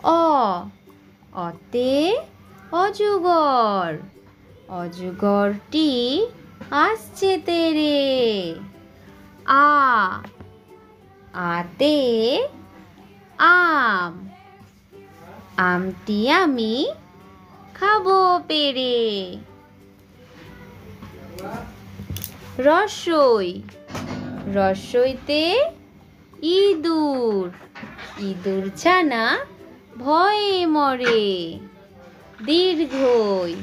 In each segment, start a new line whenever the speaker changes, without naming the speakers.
অ অতে অজগর, অজগরটি আসছে তেরে। আ আতে আম, আমটি আমি খাবো পেরে। রসই রসইতে ইঁদুর, ইঁদুর ছানা ভয়ে মরে। দীর্ঘই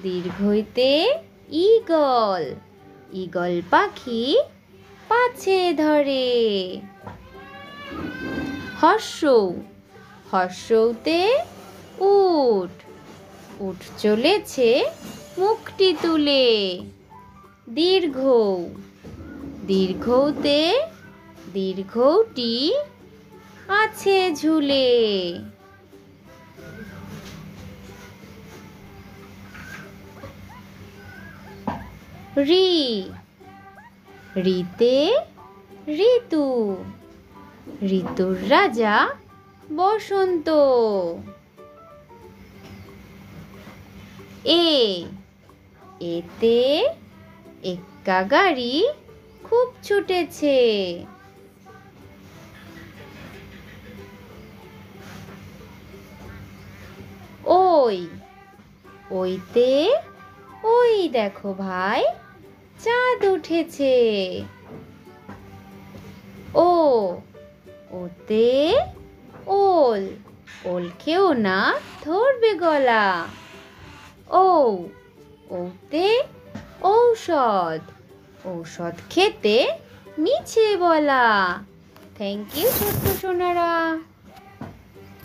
দীর্ঘইতে ঈগল, ঈগল পাখি পাছে ধরে। হর্ষৌ হর্ষৌতে উট, উট চলেছে মুখটি তুলে। দীর্ঘৌ দীর্ঘৌতে দীর্ঘৌটি আছে ঝুলে। ঋ ঋতে ঋতু, ঋতুর রাজা বসন্ত। এ এতে এক্কা গাড়ি খুব ছুটেছে। ওই ওইতে ওই দেখো ভাই চাঁদ উঠেছে। ও ওতে ওল, ওল খেও না ধরবে গলা। ও ওতে ঔষধ, ঔষধ খেতে মিছে বলা। থ্যাংক ইউ ছোট্ট সোনারা।